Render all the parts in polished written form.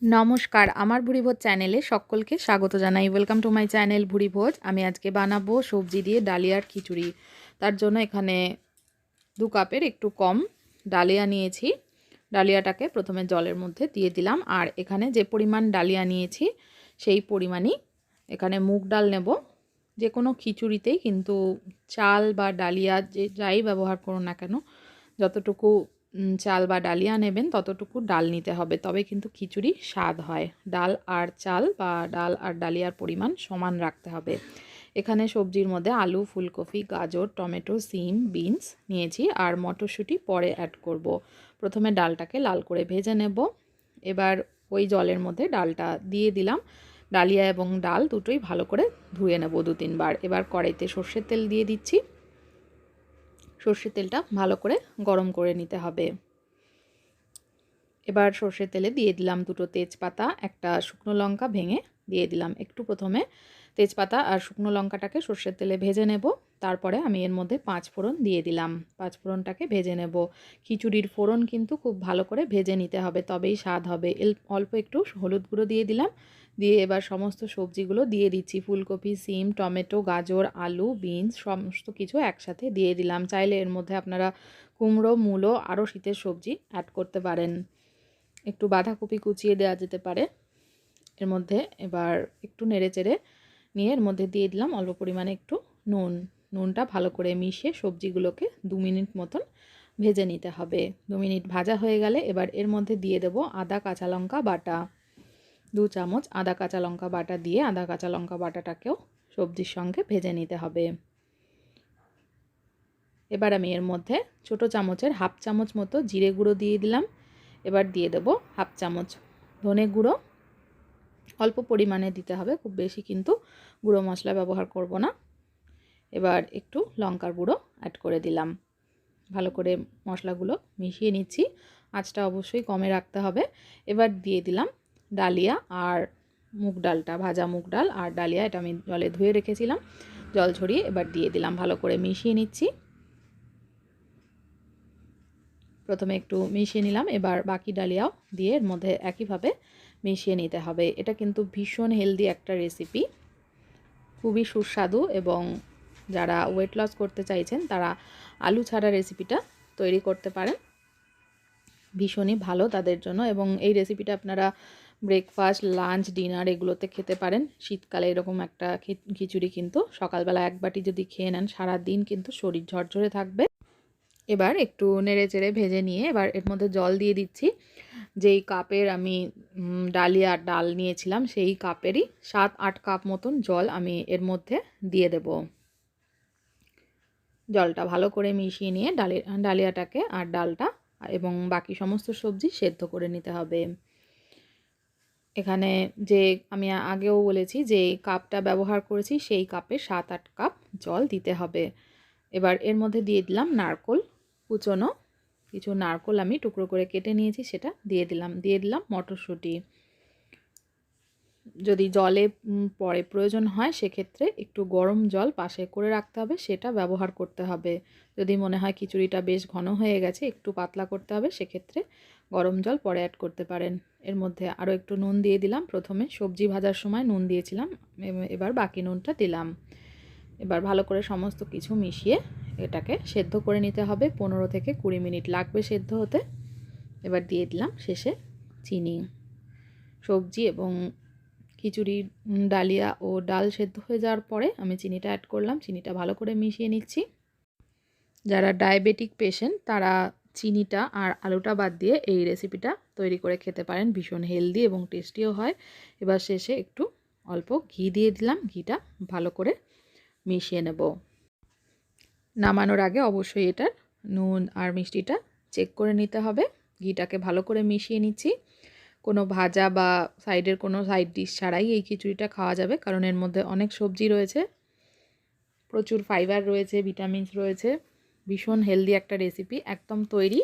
নমস্কার, আমার ভুরিভোজ চ্যানেলে সকলকে স্বাগত জানাই। Welcome to my channel Bhuribhoj. আমি আজকে বানাবো সবজি দিয়ে ডালিয়ার খিচুড়ি। তার জন্য এখানে 2 কাপের একটু কম ডালিয়া নিয়েছি। ডালিয়াটাকে প্রথমে জলের মধ্যে দিয়ে দিলাম। আর এখানে যে পরিমাণ ডালিয়া নিয়েছি সেই পরিমাণই এখানে মুগ ডাল নেব। যে কোনো খিচুড়িতেই কিন্তু চাল বা ডালিয়া যাই ব্যবহার করুন না কেন, যতটুকু চাল বা ডালিয়া নেবেন ততটুকু ডাল নিতে হবে, তবে কিন্তু খিচুড়ি স্বাদ হয়। ডাল আর চাল বা ডাল আর ডালিয়ার পরিমাণ সমান রাখতে হবে। এখানে সবজির মধ্যে আলু, ফুলকপি, গাজর, টমেটো, সিম, বিনস নিয়েছি আর মটরশুঁটি পরে অ্যাড করব। প্রথমে ডালটাকে লাল করে ভেজে নেব। এবার ওই জলের মধ্যে ডালটা দিয়ে দিলাম। ডালিয়া এবং ডাল দুটোই ভালো করে ধুয়ে নেব 2-3 বার। এবার কড়াইতে সর্ষের তেল দিয়ে দিচ্ছি। সর্ষের তেলটা ভালো করে গরম করে নিতে হবে। এবার সর্ষের তেলে দিয়ে দিলাম 2টো তেজপাতা, একটা শুকনো লঙ্কা ভেঙে দিয়ে দিলাম। একটু প্রথমে তেজপাতা আর শুকনো লঙ্কাটাকে সর্ষের তেলে ভেজে নেব। তারপরে আমি এর মধ্যে 5 ফোড়ন দিয়ে দিলাম। 5 ফোড়নটাকে ভেজে নেব। খিচুড়ির ফোড়ন কিন্তু খুব ভালো করে ভেজে নিতে হবে, তবেই স্বাদ হবে। অল্প একটু হলুদ গুঁড়ো দিয়ে দিলাম। দিয়ে এবার সমস্ত সবজিগুলো দিয়ে দিচ্ছি। ফুলকপি, সিম, টমেটো, গাজর, আলু, বিনস সমস্ত কিছু একসাথে দিয়ে দিলাম। চাইলে এর মধ্যে আপনারা কুমড়ো, মূলো আরও শীতের সবজি অ্যাড করতে পারেন। একটু বাঁধাকপি কুচিয়ে দেওয়া যেতে পারে এর মধ্যে। এবার একটু নেড়েচেড়ে নিয়ে এর মধ্যে দিয়ে দিলাম অল্প পরিমাণে একটু নুনটা ভালো করে মিশিয়ে সবজিগুলোকে 2 মিনিট মতন ভেজে নিতে হবে। 2 মিনিট ভাজা হয়ে গেলে এবার এর মধ্যে দিয়ে দেব আদা কাঁচা লঙ্কা বাটা। 2 চামচ আদা কাঁচা লঙ্কা বাটা দিয়ে আদা কাঁচা লঙ্কা বাটাটাকেও সবজির সঙ্গে ভেজে নিতে হবে। এবার আমি এর মধ্যে ছোটো চামচের 1/2 চামচ মতো জিরে গুঁড়ো দিয়ে দিলাম। এবার দিয়ে দেব 1/2 চামচ ধনে গুঁড়ো। অল্প পরিমাণে দিতে হবে, খুব বেশি কিন্তু গুঁড়ো মশলা ব্যবহার করব না। এবার একটু লঙ্কার গুঁড়ো অ্যাড করে দিলাম। ভালো করে মশলাগুলো মিশিয়ে নিচ্ছি। আঁচটা অবশ্যই কমে রাখতে হবে। এবার দিয়ে দিলাম ডালিয়া আর মুগ ডালটা, ভাজা মুগ ডাল আর ডালিয়া, এটা আমি জলে ধুয়ে রেখেছিলাম, জল ঝরিয়ে এবার দিয়ে দিলাম। ভালো করে মিশিয়ে নিচ্ছি। প্রথমে একটু মিশিয়ে নিলাম, এবার বাকি ডালিয়াও দিয়ে এর মধ্যে একইভাবে মিশিয়ে নিতে হবে। এটা কিন্তু ভীষণ হেলদি একটা রেসিপি, খুবই সুস্বাদু, এবং যারা ওয়েট লস করতে চাইছেন তারা আলু ছাড়া রেসিপিটা তৈরি করতে পারেন। ভীষণই ভালো তাদের জন্য, এবং এই রেসিপিটা আপনারা ব্রেকফাস্ট, লাঞ্চ, ডিনার এগুলোতে খেতে পারেন। শীতকালে এরকম একটা খিচুড়ি কিন্তু সকালবেলা 1 বাটি যদি খেয়ে নেন সারা দিন কিন্তু শরীর ঝরঝরে থাকবে। এবার একটু নেড়েচেড়ে ভেজে নিয়ে এবার এর মধ্যে জল দিয়ে দিচ্ছি। যেই কাপের আমি ডালিয়া ডাল নিয়েছিলাম সেই কাপেরই 7-8 কাপ মতন জল আমি এর মধ্যে দিয়ে দেব। জলটা ভালো করে মিশিয়ে নিয়ে ডালিয়াটাকে আর ডালটা এবং বাকি সমস্ত সবজি সেদ্ধ করে নিতে হবে। এখানে যে আমি আগেও বলেছি যে কাপটা ব্যবহার করেছি সেই কাপে 7-8 কাপ জল দিতে হবে। এবার এর মধ্যে দিয়ে দিলাম নারকেল কুচোনো, কিছু নারকেল আমি টুকরো করে কেটে নিয়েছি, সেটা দিয়ে দিলাম মটরশুঁটি। যদি জলে পরে প্রয়োজন হয় সেক্ষেত্রে একটু গরম জল পাশে করে রাখতে হবে, সেটা ব্যবহার করতে হবে। যদি মনে হয় খিচুড়িটা বেশ ঘন হয়ে গেছে, একটু পাতলা করতে হবে, সেক্ষেত্রে গরম জল পরে অ্যাড করতে পারেন। এর মধ্যে আরও একটু নুন দিয়ে দিলাম। প্রথমে সবজি ভাজার সময় নুন দিয়েছিলাম, এবার বাকি নুনটা দিলাম। এবার ভালো করে সমস্ত কিছু মিশিয়ে এটাকে সেদ্ধ করে নিতে হবে। 15 থেকে 20 মিনিট লাগবে সেদ্ধ হতে। এবার দিয়ে দিলাম শেষে চিনি। সবজি এবং খিচুড়ি, ডালিয়া ও ডাল সেদ্ধ হয়ে যাওয়ার পরে আমি চিনিটা অ্যাড করলাম। চিনিটা ভালো করে মিশিয়ে নিচ্ছি। যারা ডায়াবেটিক পেশেন্ট তারা চিনিটা আর আলুটা বাদ দিয়ে এই রেসিপিটা তৈরি করে খেতে পারেন, ভীষণ হেলদি এবং টেস্টিও হয়। এবার শেষে একটু অল্প ঘি দিয়ে দিলাম। ঘিটা ভালো করে মিশিয়ে নেব। নামানোর আগে অবশ্যই এটার নুন আর মিষ্টিটা চেক করে নিতে হবে। ঘিটাকে ভালো করে মিশিয়ে নিচ্ছি। কোনো ভাজা বা সাইডের কোনো সাইড ডিশ ছাড়াই এই খিচুড়িটা খাওয়া যাবে, কারণ এর মধ্যে অনেক সবজি রয়েছে, প্রচুর ফাইবার রয়েছে, ভিটামিনস রয়েছে। ভীষণ হেলদি একটা রেসিপি, একদম তৈরি।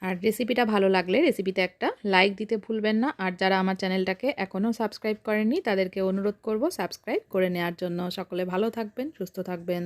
আর রেসিপিটা ভালো লাগলে রেসিপিতে একটা লাইক দিতে ভুলবেন না। আর যারা আমার চ্যানেলটাকে এখনও সাবস্ক্রাইব করেননি তাদেরকে অনুরোধ করব সাবস্ক্রাইব করে নেওয়ার জন্য। সকলে ভালো থাকবেন, সুস্থ থাকবেন।